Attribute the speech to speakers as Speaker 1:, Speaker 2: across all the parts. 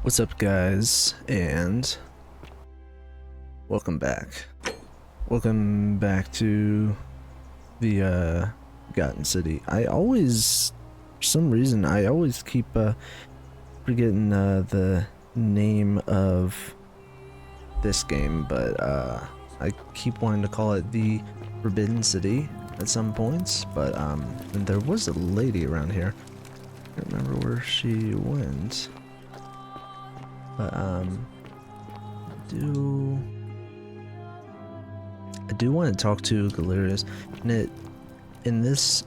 Speaker 1: What's up, guys, and welcome back. Welcome back to the Forgotten City. For some reason, I always keep forgetting the name of this game, but I keep wanting to call it the Forbidden City at some points. But and there was a lady around here. I can't remember where she went. But I do want to talk to Galerius, and in this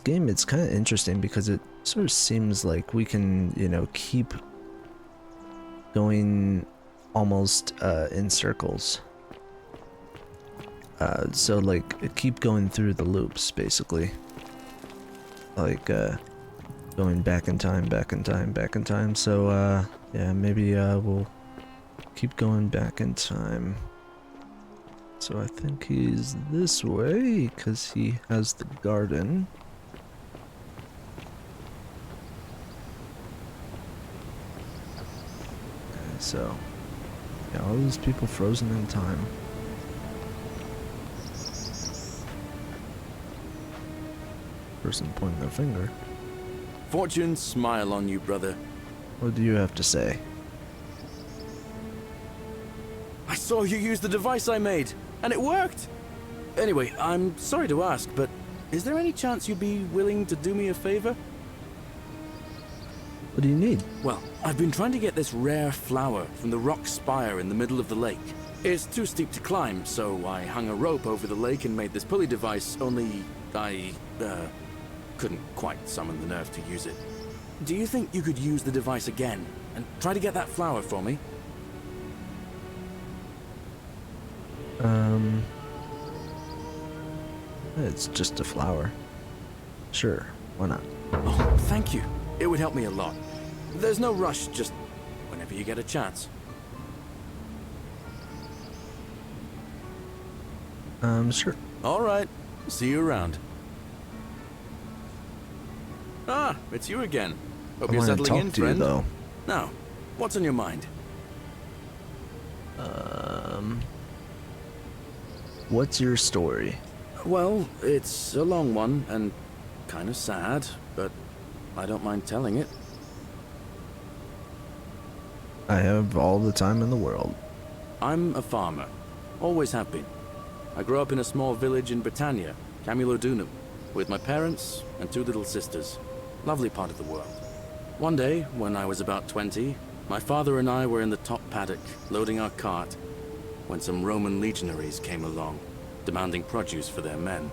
Speaker 1: game it's kind of interesting because it sort of seems like we can, keep going almost in circles. So like keep going through the loops basically. Like going back in time, back in time, back in time. So yeah, maybe we'll keep going back in time. So I think he's this way because he has the garden. Okay, so yeah, all these people frozen in time. Person pointing their finger.
Speaker 2: Fortune smile on you, brother.
Speaker 1: What do you have to say?
Speaker 2: I saw you use the device I made, and it worked! Anyway, I'm sorry to ask, but is there any chance you'd be willing to do me a favor?
Speaker 1: What do you need?
Speaker 2: Well, I've been trying to get this rare flower from the rock spire in the middle of the lake. It's too steep to climb, so I hung a rope over the lake and made this pulley device, only I couldn't quite summon the nerve to use it. Do you think you could use the device again and try to get that flower for me?
Speaker 1: It's just a flower. Sure, why not?
Speaker 2: Oh, thank you. It would help me a lot. There's no rush, just whenever you get a chance.
Speaker 1: Sure.
Speaker 2: All right. See you around. Ah, it's you again. Hope
Speaker 1: I
Speaker 2: you're
Speaker 1: want to
Speaker 2: settling
Speaker 1: talk
Speaker 2: in,
Speaker 1: to you,
Speaker 2: friend.
Speaker 1: though.
Speaker 2: Now, what's on your mind?
Speaker 1: What's your story?
Speaker 2: Well, it's a long one and kind of sad, but I don't mind telling it.
Speaker 1: I have all the time in the world.
Speaker 2: I'm a farmer. Always have been. I grew up in a small village in Britannia, Camulodunum, with my parents and two little sisters. Lovely part of the world. One day, when I was about 20, my father and I were in the top paddock, loading our cart, when some Roman legionaries came along, demanding produce for their men.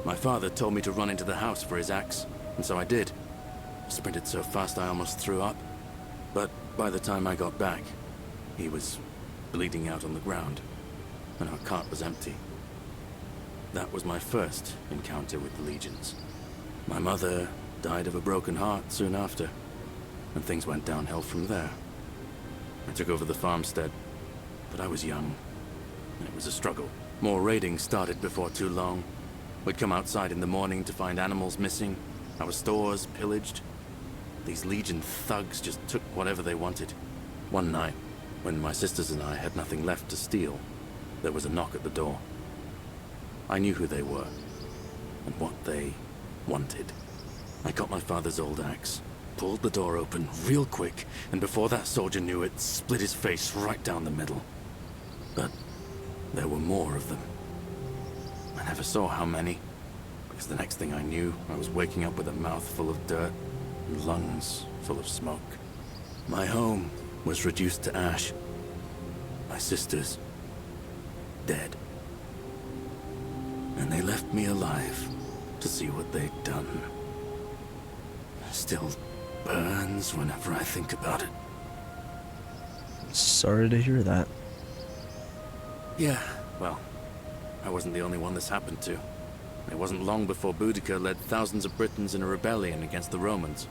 Speaker 2: My father told me to run into the house for his axe, and so I did. Sprinted so fast I almost threw up. But by the time I got back, he was bleeding out on the ground, and our cart was empty. That was my first encounter with the legions. My mother died of a broken heart soon after, and things went downhill from there. I took over the farmstead, but I was young, and it was a struggle. More raiding started before too long. We'd come outside in the morning to find animals missing, our stores pillaged. These Legion thugs just took whatever they wanted. One night, when my sisters and I had nothing left to steal, there was a knock at the door. I knew who they were, and what they wanted. I got my father's old axe, pulled the door open real quick, and before that soldier knew it, split his face right down the middle. But there were more of them. I never saw how many, because the next thing I knew, I was waking up with a mouth full of dirt and lungs full of smoke. My home was reduced to ash. My sisters, dead. And they left me alive to see what they'd done. Still burns whenever I think about it.
Speaker 1: Sorry to hear that.
Speaker 2: Yeah, well, I wasn't the only one this happened to. It wasn't long before Boudica led thousands of Britons in a rebellion against the Romans.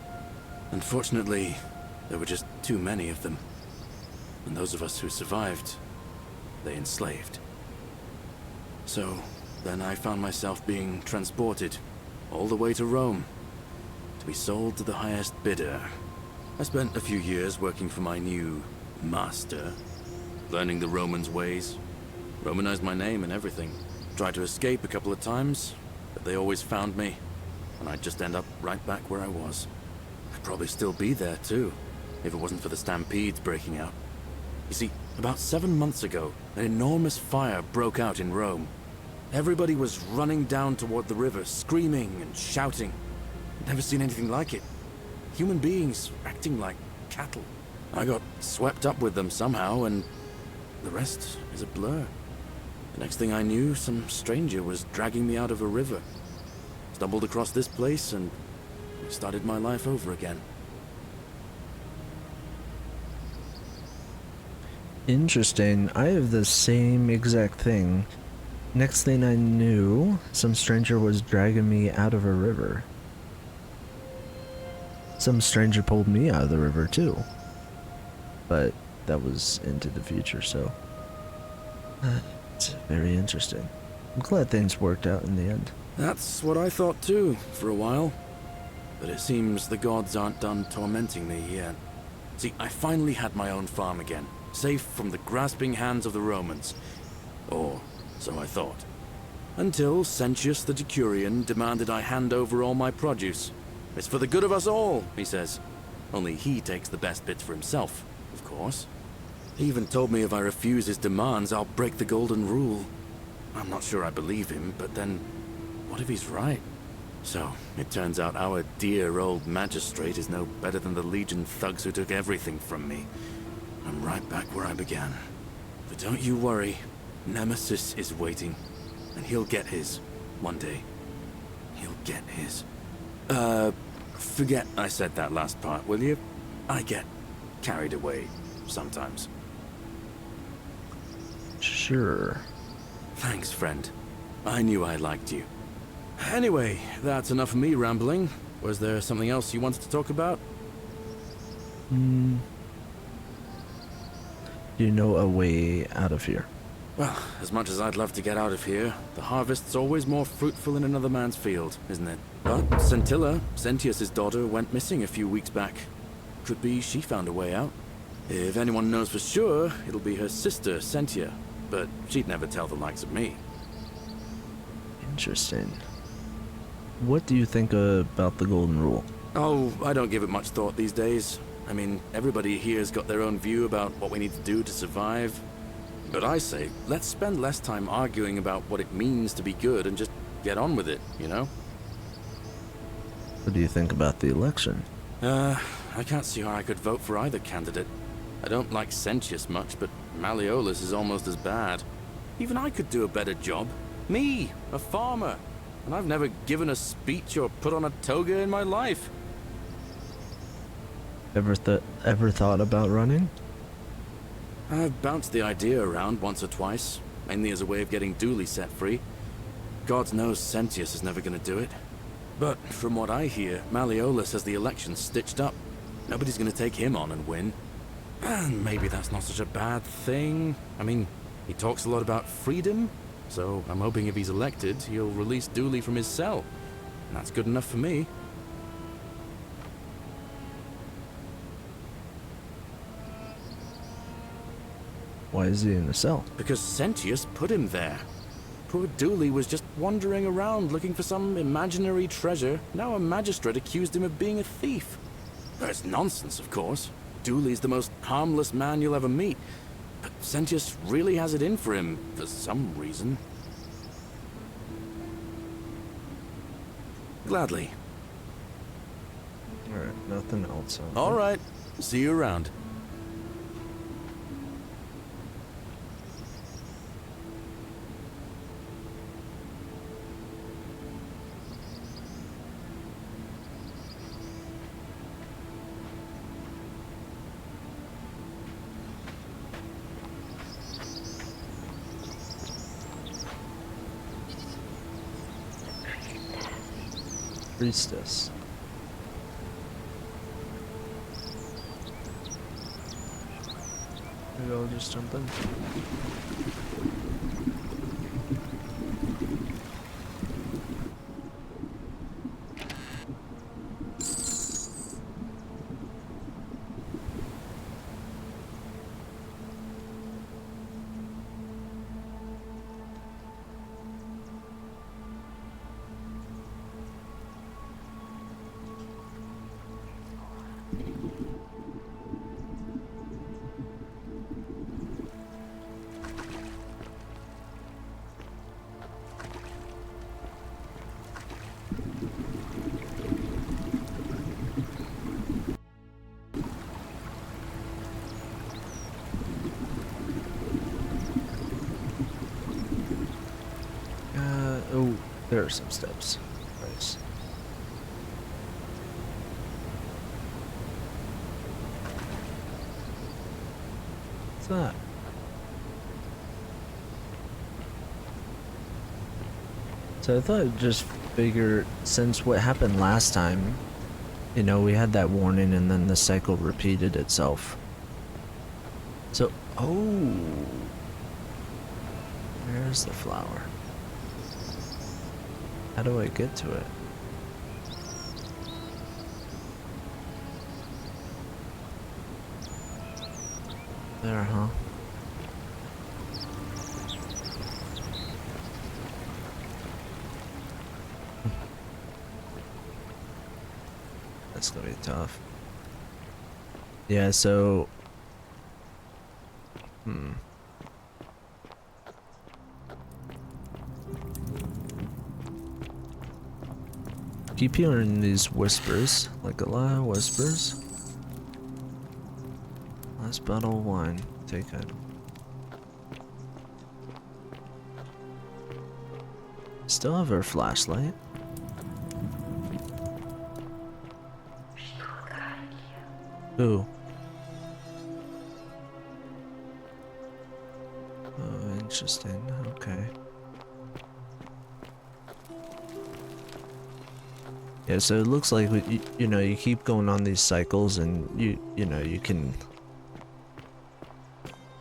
Speaker 2: Unfortunately, there were just too many of them. And those of us who survived, they enslaved. So, then I found myself being transported all the way to Rome to be sold to the highest bidder I spent a few years working for my new master, learning the Romans' ways, Romanized my name and everything. Tried to escape a couple of times, but they always found me, and I'd just end up right back where I was. I'd probably still be there too, if it wasn't for the stampedes breaking out. You see, about 7 months ago, an enormous fire broke out in Rome. Everybody was running down toward the river, screaming and shouting. I'd never seen anything like it. Human beings acting like cattle. I got swept up with them somehow, and the rest is a blur. The next thing I knew, some stranger was dragging me out of a river. Stumbled across this place and started my life over again.
Speaker 1: Interesting. I have the same exact thing. Next thing I knew, some stranger was dragging me out of a river. Some stranger pulled me out of the river too. But that was into the future, so it's very interesting. I'm glad things worked out in the end.
Speaker 2: That's what I thought too, for a while. But it seems the gods aren't done tormenting me yet. See, I finally had my own farm again, safe from the grasping hands of the Romans. Or so I thought. Until Sentius the Decurion demanded I hand over all my produce. It's for the good of us all, he says. Only he takes the best bits for himself, of course. He even told me if I refuse his demands, I'll break the golden rule. I'm not sure I believe him, but then, what if he's right? So, it turns out our dear old magistrate is no better than the Legion thugs who took everything from me. I'm right back where I began. But don't you worry, Nemesis is waiting, and he'll get his, one day. He'll get his. Forget I said that last part, will you? I get carried away sometimes.
Speaker 1: Sure.
Speaker 2: Thanks, friend. I knew I liked you. Anyway, that's enough of me rambling. Was there something else you wanted to talk about?
Speaker 1: Do you know a way out of here?
Speaker 2: Well, as much as I'd love to get out of here, the harvest's always more fruitful in another man's field, isn't it? But Scintilla, Sentius' daughter, went missing a few weeks back. Could be she found a way out. If anyone knows for sure, it'll be her sister, Sentia. But she'd never tell the likes of me.
Speaker 1: Interesting. What do you think about the Golden Rule?
Speaker 2: Oh, I don't give it much thought these days. I mean, everybody here's got their own view about what we need to do to survive. But I say, let's spend less time arguing about what it means to be good and just get on with it, you know?
Speaker 1: What do you think about the election?
Speaker 2: I can't see how I could vote for either candidate. I don't like Sentius much, but Malleolus is almost as bad. Even I could do a better job. Me, a farmer. And I've never given a speech or put on a toga in my life.
Speaker 1: Ever thought about running?
Speaker 2: I've bounced the idea around once or twice, mainly as a way of getting Dooley set free. God knows Sentius is never going to do it. But from what I hear, Malleolus has the election stitched up. Nobody's going to take him on and win. And maybe that's not such a bad thing. I mean, he talks a lot about freedom, so I'm hoping if he's elected, he'll release Dooley from his cell. And that's good enough for me.
Speaker 1: Why is he in the cell?
Speaker 2: Because Sentius put him there. Poor Dooley was just wandering around looking for some imaginary treasure. Now a magistrate accused him of being a thief. That's nonsense, of course. Dooley's the most harmless man you'll ever meet. But Sentius really has it in for him, for some reason. Gladly.
Speaker 1: Alright, nothing else.
Speaker 2: Alright, see you around.
Speaker 1: Priestess. Maybe I'll just jump in. There are some steps. Nice. What's that? So I thought I'd just figure, since what happened last time, you know, we had that warning and then the cycle repeated itself. So, oh, where's the flower? How do I get to it? There, huh? That's gonna be tough. Yeah, so... Keep hearing these whispers, like a lot of whispers. Last bottle of wine. Take item. Still have our flashlight. Ooh. Oh, interesting. Okay. Yeah, so it looks like you know, you keep going on these cycles and you know, you can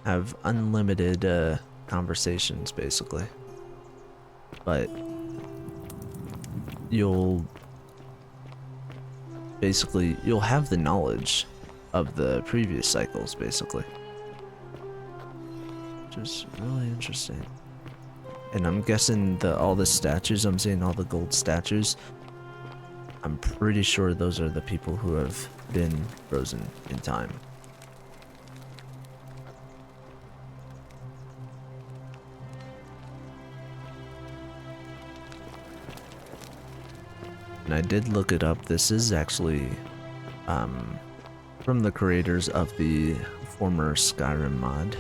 Speaker 1: have unlimited conversations basically. But you'll have the knowledge of the previous cycles basically. Which is really interesting. And I'm guessing all the statues, I'm seeing all the gold statues. I'm pretty sure those are the people who have been frozen in time. And I did look it up. This is actually from the creators of the former Skyrim mod.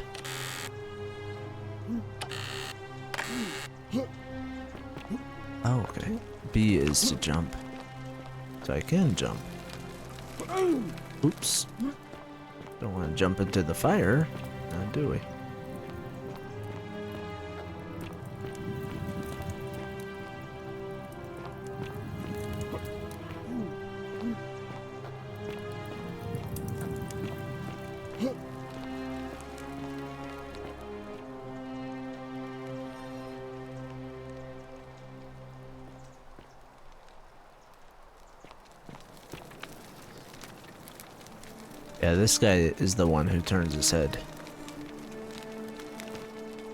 Speaker 1: Oh, okay. B is to jump. So I can jump. Oops. Don't want to jump into the fire, now do we? Yeah, this guy is the one who turns his head.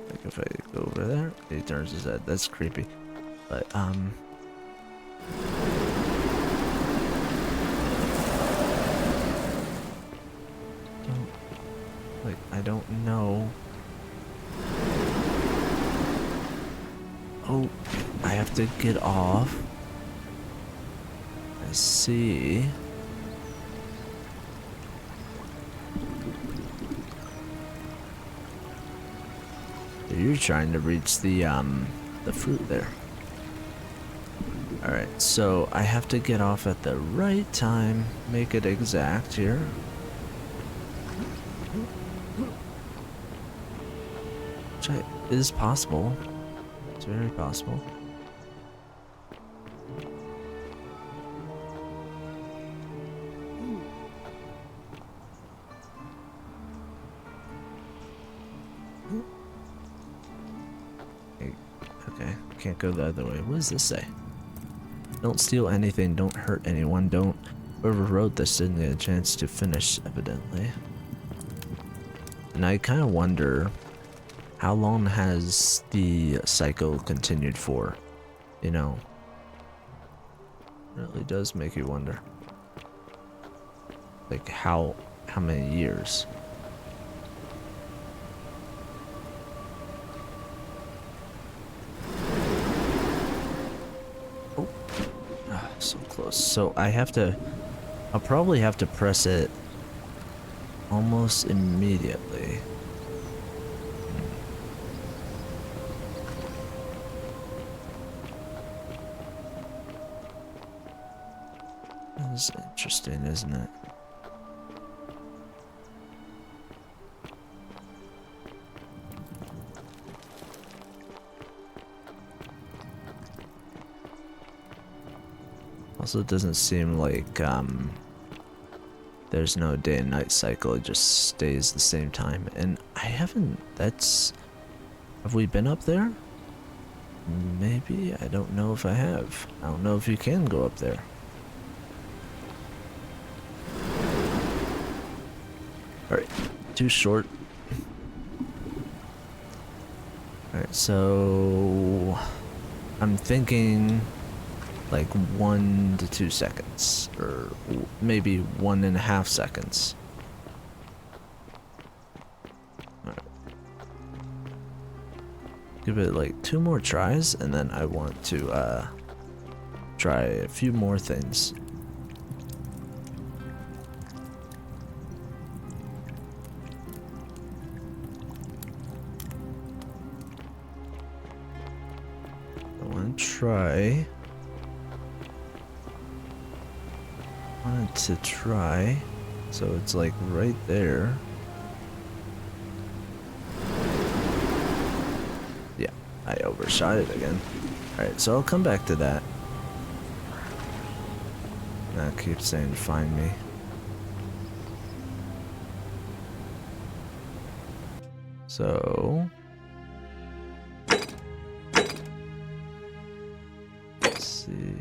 Speaker 1: Like if I go over there, he turns his head. That's creepy. But I don't know. Oh, I have to get off. I see. You're trying to reach the fruit there. Alright, so I have to get off at the right time, make it exact here. Which is possible. It's very possible. Okay, can't go the other way. What does this say? Don't steal anything, don't hurt anyone, don't... Whoever wrote this didn't get a chance to finish, evidently. And I kind of wonder, how long has the cycle continued for? You know? It really does make you wonder. Like, how many years? So close. So I'll probably have to press it almost immediately. is interesting, isn't it? Also, it doesn't seem like there's no day and night cycle, it just stays the same time. And I haven't, have we been up there? Maybe, I don't know if I have. I don't know if you can go up there. Alright, too short. Alright, so I'm thinking like 1 to 2 seconds, or maybe 1.5 seconds. All right. Give it like 2 more tries, and then I want to try a few more things. I want to try. Wanted to try, so it's like right there. Yeah, I overshot it again. Alright, so I'll come back to that. That keeps saying find me. So let's see.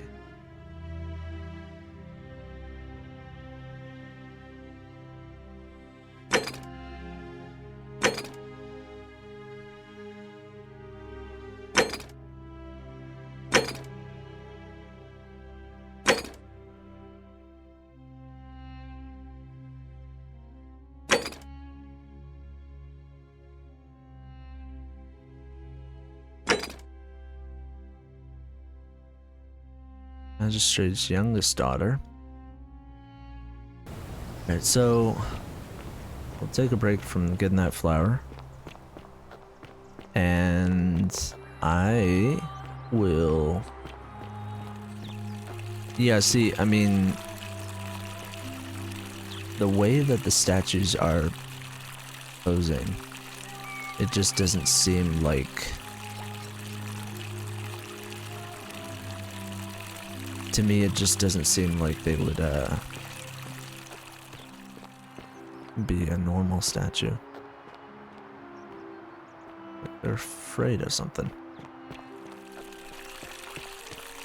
Speaker 1: Magistrate's youngest daughter. Alright, so we'll take a break from getting that flower. And I will... Yeah, see, I mean, the way that the statues are posing, it just doesn't seem like... To me, it just doesn't seem like they would be a normal statue. Like they're afraid of something.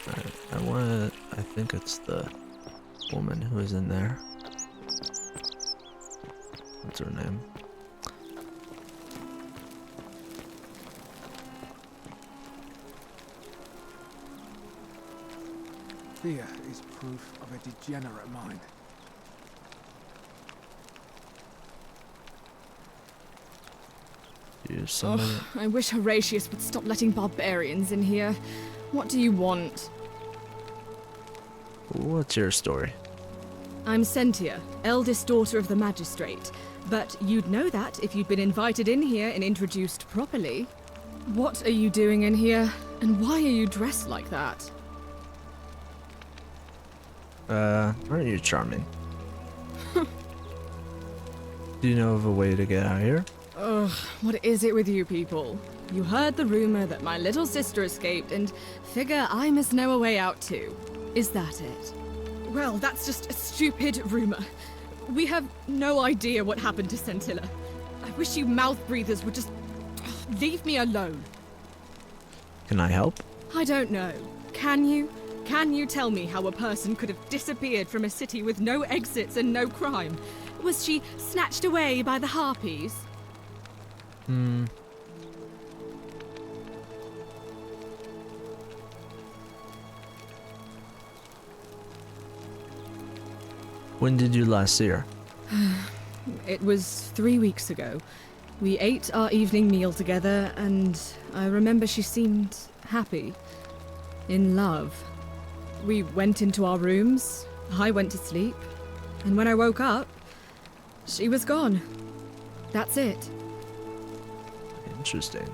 Speaker 1: Alright, I think it's the woman who is in there. What's her name?
Speaker 3: Fear is proof of a degenerate mind.
Speaker 1: You somebody?
Speaker 4: Oh, I wish Horatius would stop letting barbarians in here. What do you want?
Speaker 1: What's your story?
Speaker 4: I'm Sentia, eldest daughter of the magistrate. But you'd know that if you'd been invited in here and introduced properly. What are you doing in here? And why are you dressed like that?
Speaker 1: Aren't you charming? Do you know of a way to get out of here?
Speaker 4: Ugh, what is it with you people? You heard the rumor that my little sister escaped and figure I must know a way out too. Is that it? Well, that's just a stupid rumor. We have no idea what happened to Scintilla. I wish you mouth breathers would just leave me alone.
Speaker 1: Can I help?
Speaker 4: I don't know. Can you? Can you tell me how a person could have disappeared from a city with no exits and no crime? Was she snatched away by the Harpies?
Speaker 1: When did you last see her?
Speaker 4: It was 3 weeks ago. We ate our evening meal together, and I remember she seemed happy. In love. We went into our rooms, I went to sleep, and when I woke up, she was gone. That's it.
Speaker 1: Interesting.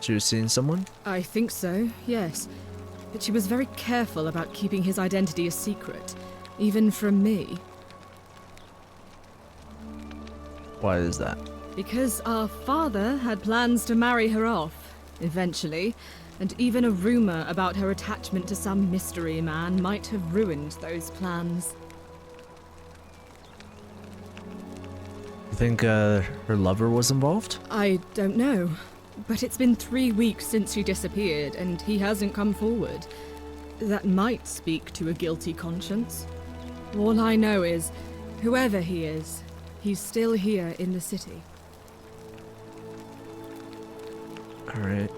Speaker 1: She was seeing someone?
Speaker 4: I think so, yes. But she was very careful about keeping his identity a secret. even from me.
Speaker 1: Why is that?
Speaker 4: Because our father had plans to marry her off, eventually, and even a rumor about her attachment to some mystery man might have ruined those plans.
Speaker 1: You think her lover was involved?
Speaker 4: I don't know, but it's been 3 weeks since she disappeared, and he hasn't come forward. That might speak to a guilty conscience. All I know is, whoever he is, he's still here in the city.
Speaker 1: Alright.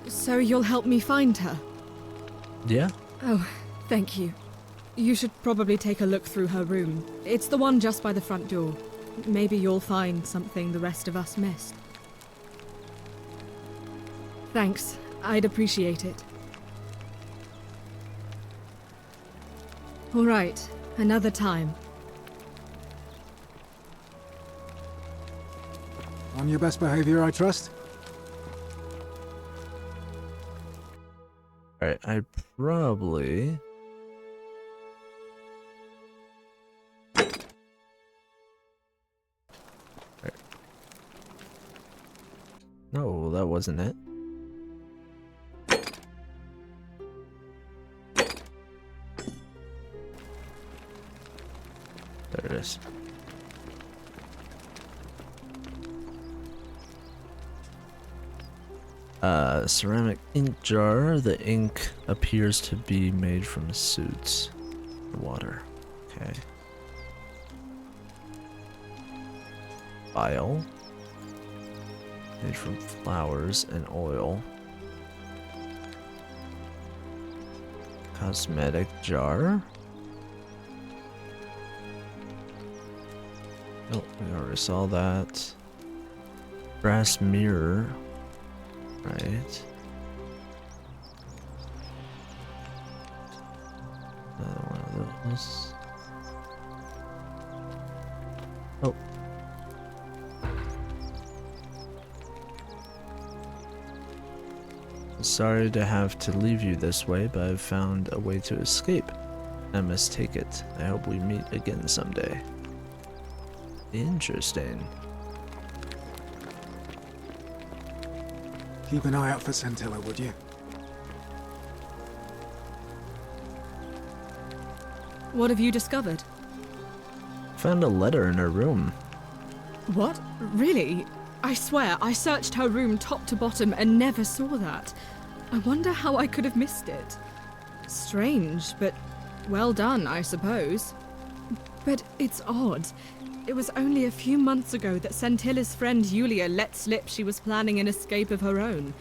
Speaker 4: So you'll help me find her?
Speaker 1: Yeah?
Speaker 4: Oh, thank you. You should probably take a look through her room. It's the one just by the front door. Maybe you'll find something the rest of us missed. Thanks. I'd appreciate it. All right, another time.
Speaker 3: On your best behavior, I trust?
Speaker 1: Alright, I probably... Alright. No, that wasn't it. There it is. Ceramic ink jar. The ink appears to be made from suits. Water. Okay. Vial. Made from flowers and oil. Cosmetic jar. Oh, we already saw that. Brass mirror. Right. Another one of those. Oh. Sorry to have to leave you this way, but I've found a way to escape. I must take it. I hope we meet again someday. Interesting.
Speaker 3: Keep an eye out for Scintilla, would you?
Speaker 4: What have you discovered?
Speaker 1: Found a letter in her room.
Speaker 4: What? Really? I swear, I searched her room top to bottom and never saw that. I wonder how I could have missed it. Strange, but well done, I suppose. But it's odd. It was only a few months ago that Scintilla's friend Yulia let slip she was planning an escape of her own.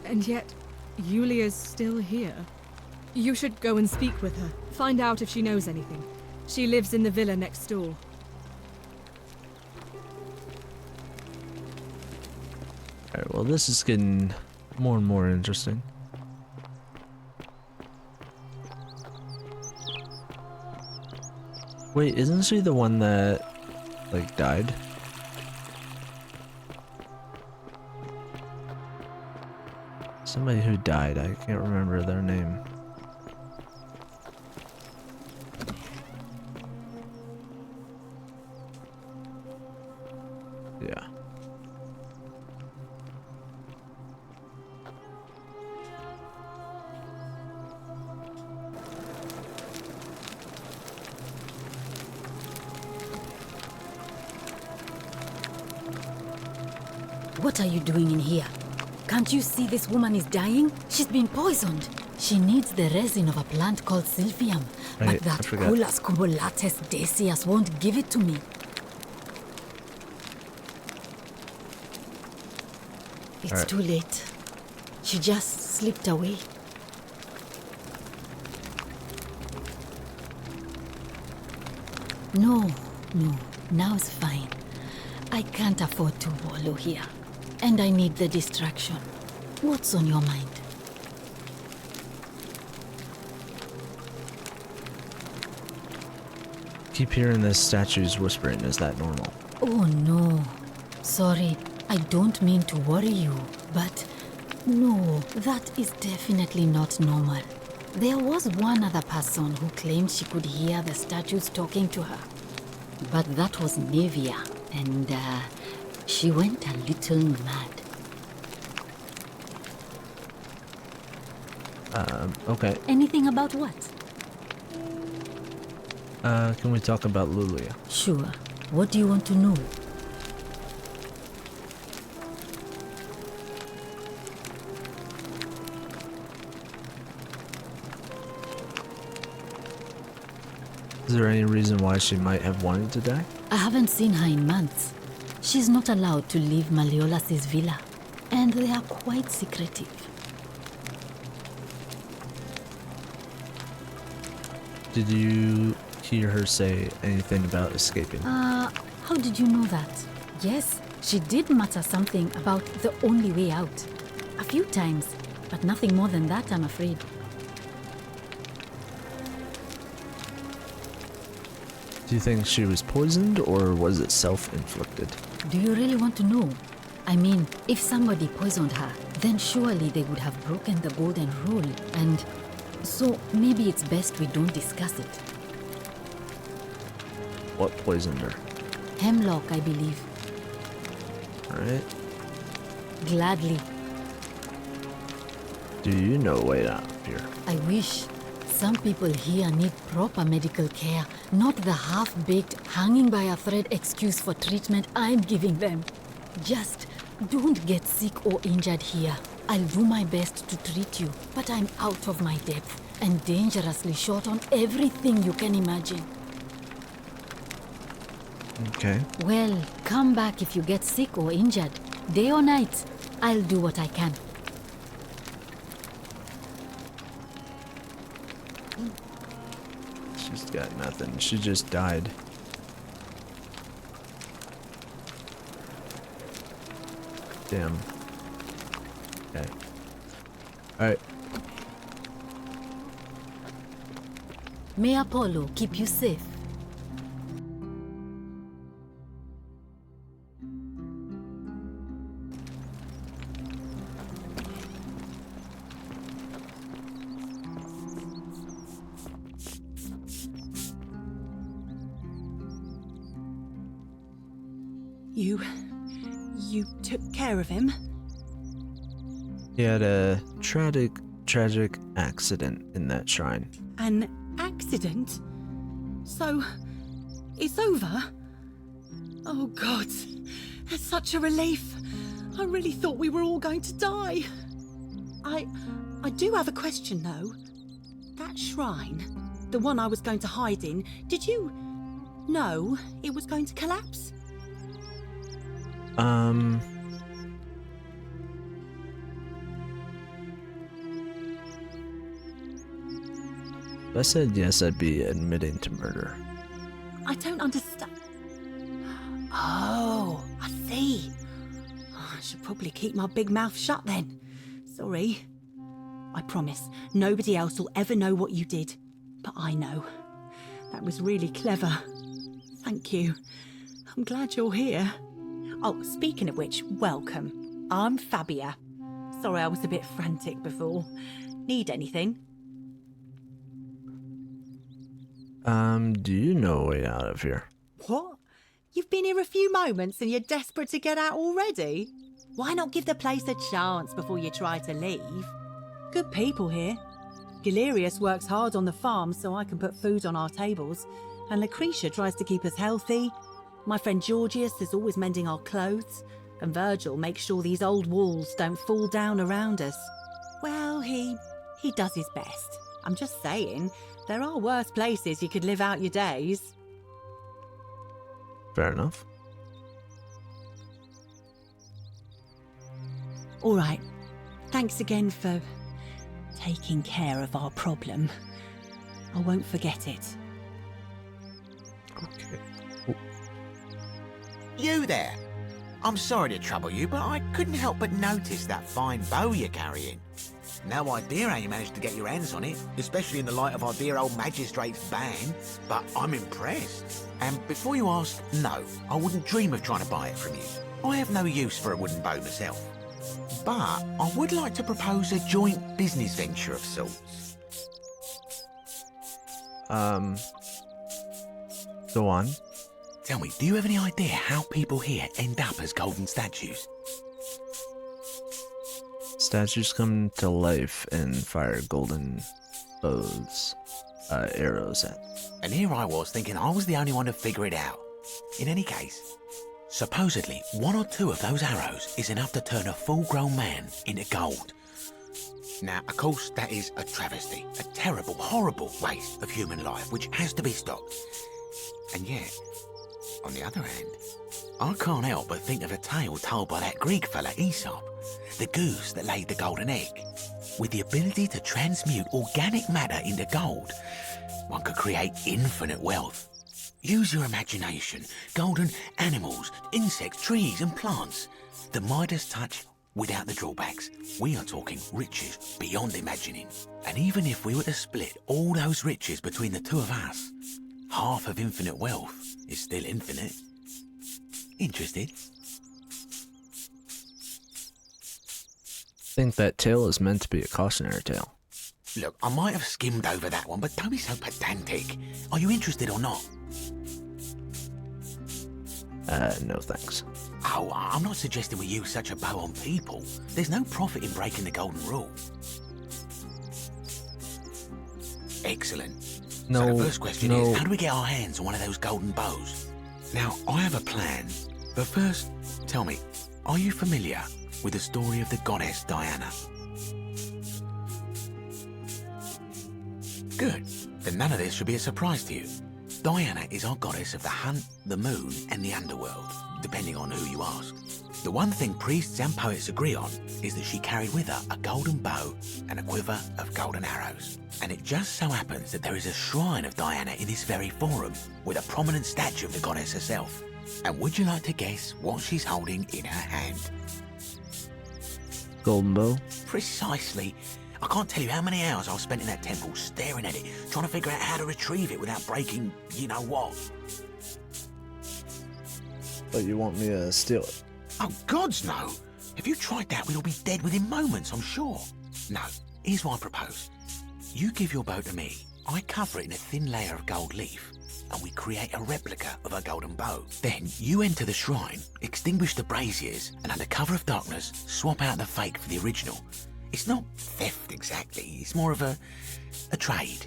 Speaker 4: And yet, Yulia's still here. You should go and speak with her. Find out if she knows anything. She lives in the villa next door.
Speaker 1: Alright, well this is getting more and more interesting. Wait, isn't she the one that, like, died? Somebody who died, I can't remember their name. Yeah.
Speaker 5: What are you doing in here? Can't you see this woman is dying? She's been poisoned. She needs the resin of a plant called Sylvium,
Speaker 1: Right,
Speaker 5: but that
Speaker 1: I forgot.
Speaker 5: Culus cumulatus decius won't give it to me. It's
Speaker 1: Alright.
Speaker 5: too late. She just slipped away. No, now's fine. I can't afford to wallow here. And I need the distraction. What's on your mind?
Speaker 1: Keep hearing this statue's whispering. Is that normal?
Speaker 5: Oh no. Sorry, I don't mean to worry you, but no, that is definitely not normal. There was one other person who claimed she could hear the statues talking to her. But that was Nevia, and she went a little mad.
Speaker 1: Okay.
Speaker 5: Anything about what?
Speaker 1: Can we talk about Lulia?
Speaker 5: Sure. What do you want to know?
Speaker 1: Is there any reason why she might have wanted to die?
Speaker 5: I haven't seen her in months. She's not allowed to leave Malleolus' villa, and they are quite secretive.
Speaker 1: Did you hear her say anything about escaping?
Speaker 5: How did you know that? Yes, she did mutter something about the only way out. A few times, but nothing more than that, I'm afraid.
Speaker 1: Do you think she was poisoned or was it self-inflicted?
Speaker 5: Do you really want to know? I mean, if somebody poisoned her, then surely they would have broken the golden rule, and so maybe it's best we don't discuss it.
Speaker 1: What poisoned her?
Speaker 5: Hemlock, I believe.
Speaker 1: Alright.
Speaker 5: Gladly.
Speaker 1: Do you know a way out of here?
Speaker 5: I wish. Some people here need proper medical care, not the half-baked, hanging by a thread excuse for treatment I'm giving them. Just don't get sick or injured here. I'll do my best to treat you, but I'm out of my depth and dangerously short on everything you can imagine.
Speaker 1: Okay.
Speaker 5: Well, come back if you get sick or injured. Day or night, I'll do what I can.
Speaker 1: She's got nothing. She just died. Damn. Okay. Alright.
Speaker 5: May Apollo keep you safe.
Speaker 6: You took care of him?
Speaker 1: He had a tragic accident in that shrine.
Speaker 6: An accident? So, it's over? Oh God, it's such a relief. I really thought we were all going to die. I do have a question though. That shrine, the one I was going to hide in, did you know it was going to collapse?
Speaker 1: If I said yes, I'd be admitting to murder.
Speaker 6: I don't understand. Oh, I see. I should probably keep my big mouth shut then. Sorry. I promise, nobody else will ever know what you did. But I know. That was really clever. Thank you. I'm glad you're here. Oh, speaking of which, welcome. I'm Fabia. Sorry I was a bit frantic before. Need anything?
Speaker 1: Do you know a way out of here?
Speaker 6: What? You've been here a few moments and you're desperate to get out already? Why not give the place a chance before you try to leave? Good people here. Galerius works hard on the farm so I can put food on our tables, and Lucretia tries to keep us healthy. My friend Georgius is always mending our clothes, and Virgil makes sure these old walls don't fall down around us. Well, he does his best. I'm just saying, there are worse places you could live out your days.
Speaker 1: Fair enough.
Speaker 6: All right. Thanks again for taking care of our problem. I won't forget it.
Speaker 1: Okay.
Speaker 7: You there! I'm sorry to trouble you, but I couldn't help but notice that fine bow you're carrying. No idea how you managed to get your hands on it, especially in the light of our dear old magistrate's ban, but I'm impressed. And before you ask, no, I wouldn't dream of trying to buy it from you. I have no use for a wooden bow myself. But I would like to propose a joint business venture of sorts.
Speaker 1: Go on.
Speaker 7: Tell me, do you have any idea how people here end up as golden statues?
Speaker 1: Statues come to life and fire golden bows, arrows at.
Speaker 7: And here I was thinking I was the only one to figure it out. In any case, supposedly 1 or 2 of those arrows is enough to turn a full-grown man into gold. Now, of course, that is a travesty, a terrible, horrible waste of human life which has to be stopped. And yet, on the other hand, I can't help but think of a tale told by that Greek fella Aesop, the goose that laid the golden egg. With the ability to transmute organic matter into gold, one could create infinite wealth. Use your imagination. Golden animals, insects, trees and plants. The Midas touch without the drawbacks. We are talking riches beyond imagining. And even if we were to split all those riches between the 2 of us, half of infinite wealth is still infinite. Interested?
Speaker 1: I think that tale is meant to be a cautionary tale.
Speaker 7: Look, I might have skimmed over that one, but don't be so pedantic. Are you interested or not?
Speaker 1: No thanks.
Speaker 7: Oh, I'm not suggesting we use such a bow on people. There's no profit in breaking the golden rule. Excellent.
Speaker 1: No,
Speaker 7: so the first question
Speaker 1: no.
Speaker 7: is, how do we get our hands on one of those golden bows? Now, I have a plan. But first, tell me, are you familiar with the story of the goddess Diana? Good. Then none of this should be a surprise to you. Diana is our goddess of the hunt, the moon, and the underworld, depending on who you ask. The one thing priests and poets agree on is that she carried with her a golden bow and a quiver of golden arrows. And it just so happens that there is a shrine of Diana in this very forum, with a prominent statue of the goddess herself. And would you like to guess what she's holding in her hand?
Speaker 1: Golden bow?
Speaker 7: Precisely. I can't tell you how many hours I've spent in that temple staring at it, trying to figure out how to retrieve it without breaking you-know-what.
Speaker 1: But you want me to steal it?
Speaker 7: Oh, gods no! If you tried that, we'd all be dead within moments, I'm sure. No, here's what I propose. You give your bow to me, I cover it in a thin layer of gold leaf, and we create a replica of a golden bow. Then you enter the shrine, extinguish the braziers, and under cover of darkness, swap out the fake for the original. It's not theft exactly, it's more of a trade.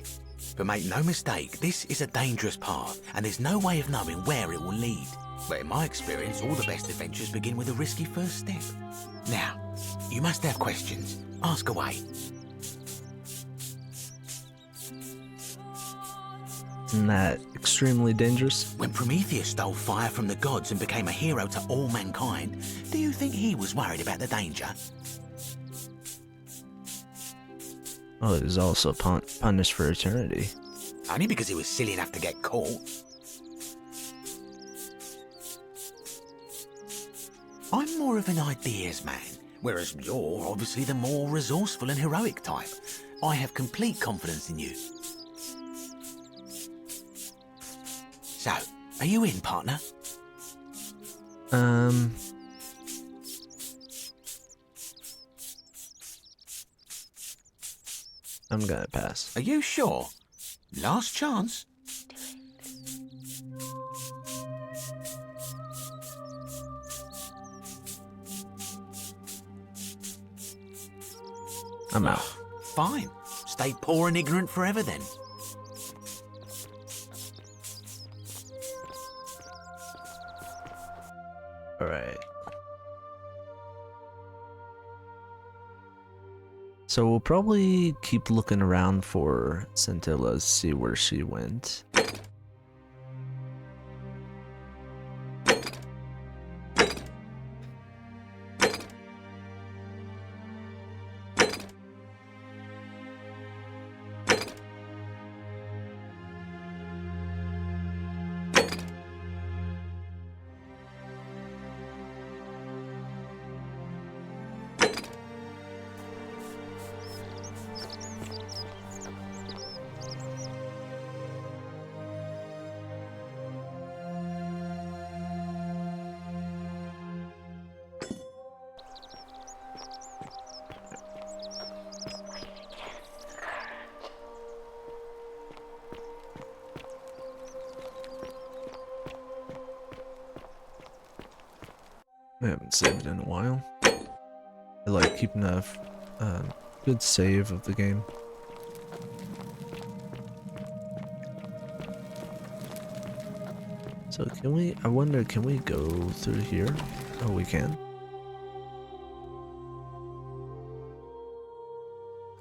Speaker 7: But make no mistake, this is a dangerous path, and there's no way of knowing where it will lead. But in my experience, all the best adventures begin with a risky first step. Now, you must have questions. Ask away.
Speaker 1: Isn't that extremely dangerous?
Speaker 7: When Prometheus stole fire from the gods and became a hero to all mankind, do you think he was worried about the danger?
Speaker 1: Oh, he was also punished for eternity.
Speaker 7: Only because he was silly enough to get caught. I'm more of an ideas man, whereas you're obviously the more resourceful and heroic type. I have complete confidence in you. So, are you in, partner?
Speaker 1: I'm gonna pass.
Speaker 7: Are you sure? Last chance.
Speaker 1: I'm out.
Speaker 7: Fine. Stay poor and ignorant forever then.
Speaker 1: Alright. So we'll probably keep looking around for Scintilla, see where she went. I haven't saved in a while. I like keeping a good save of the game. So can we, I wonder, can we go through here? Oh, we can.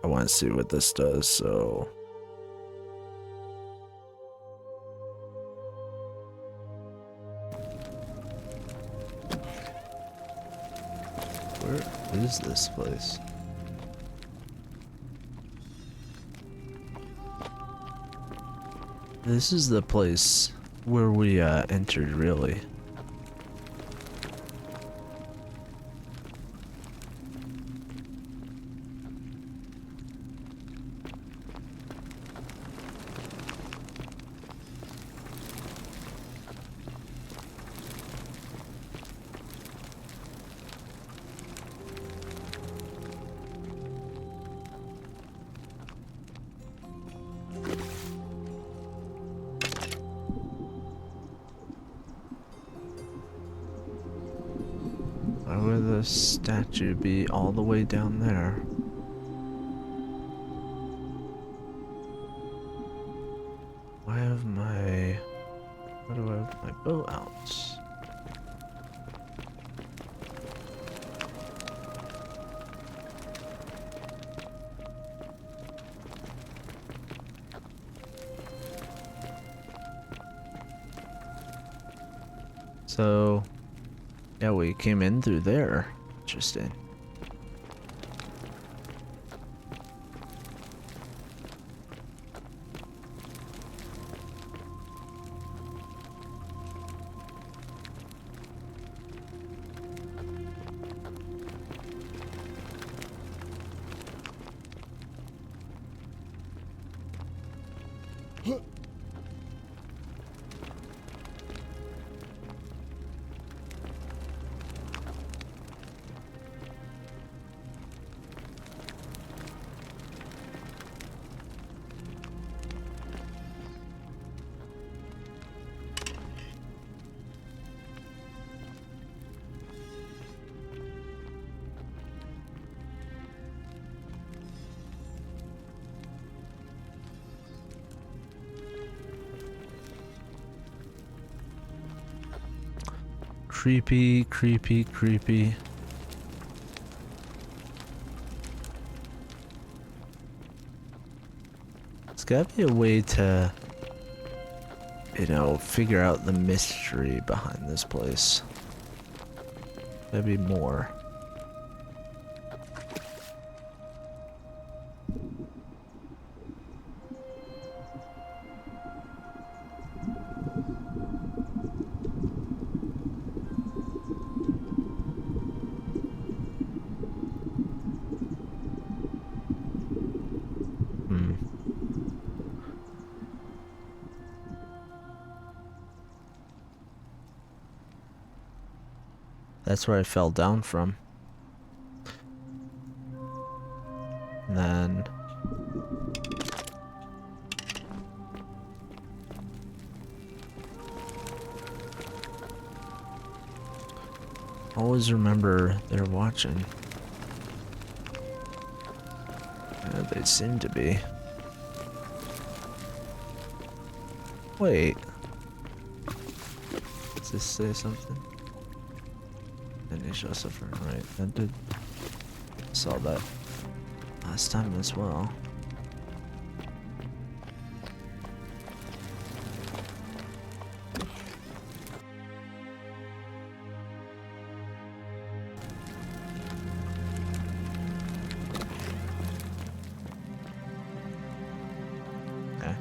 Speaker 1: I want to see what this does, so... Where is this place? This is the place where we entered, really. Why would the statue be all the way down there? Why do I have my bow out? So, yeah, we came in through there. Interesting. Creepy, creepy, creepy. There's gotta be a way to, you know, figure out the mystery behind this place. Maybe more. That's where I fell down from. And then... always remember they're watching. Yeah, they seem to be. Wait. Does this say something? Initial suffering, right? That did. Saw that last time as well. Okay.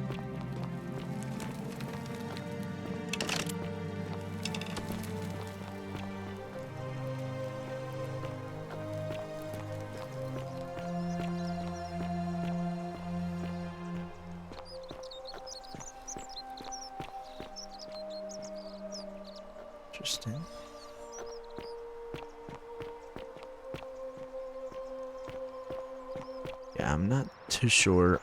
Speaker 1: Interesting. Yeah, I'm not too sure.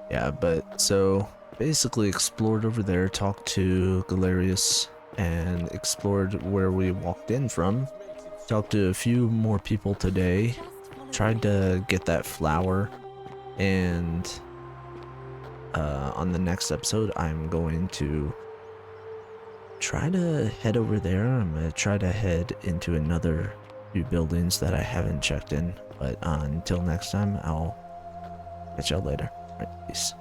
Speaker 1: Yeah, but so basically explored over there, talked to Galerius, and explored where we walked in from. Talked to a few more people today. Tried to get that flower, and on the next episode I'm going to try to head over there. I'm going to try to head into another few buildings that I haven't checked in, but until next time, I'll catch y'all later. All right, peace.